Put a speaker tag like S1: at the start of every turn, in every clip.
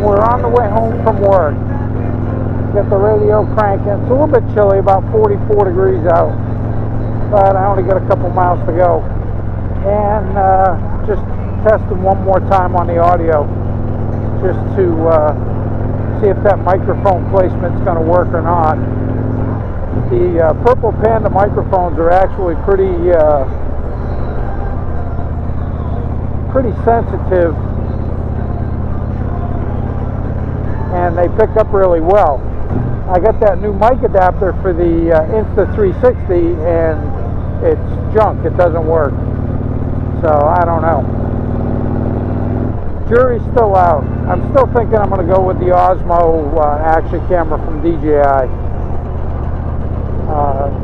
S1: we're on the way home from work. Get the radio cranking. It's a little bit chilly, about 44 degrees out, but I only got a couple miles to go. And just testing one more time on the audio, just to see if that microphone placement's going to work or not. The Purple Panda microphones are actually pretty sensitive, and they pick up really well. I got that new mic adapter for the Insta360, and it's junk. It doesn't work. So I don't know. Jury's still out. I'm still thinking I'm going to go with the Osmo action camera from DJI.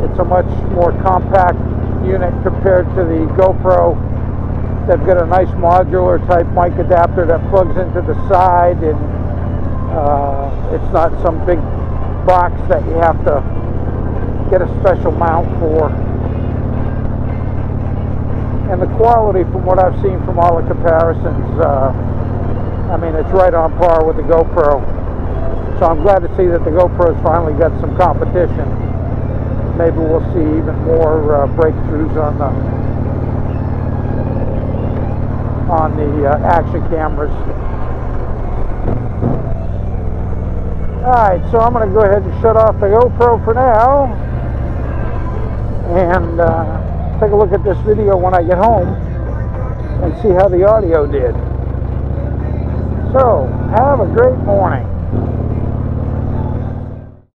S1: It's a much more compact unit compared to the GoPro. They've got a nice modular type mic adapter that plugs into the side, and it's not some big box that you have to get a special mount for. And the quality, from what I've seen from all the comparisons, I mean, it's right on par with the GoPro. So I'm glad to see that the GoPro's finally got some competition. Maybe we'll see even more breakthroughs on the action cameras. Alright, so I'm going to go ahead and shut off the GoPro for now, and take a look at this video when I get home and see how the audio did. So, have a great morning.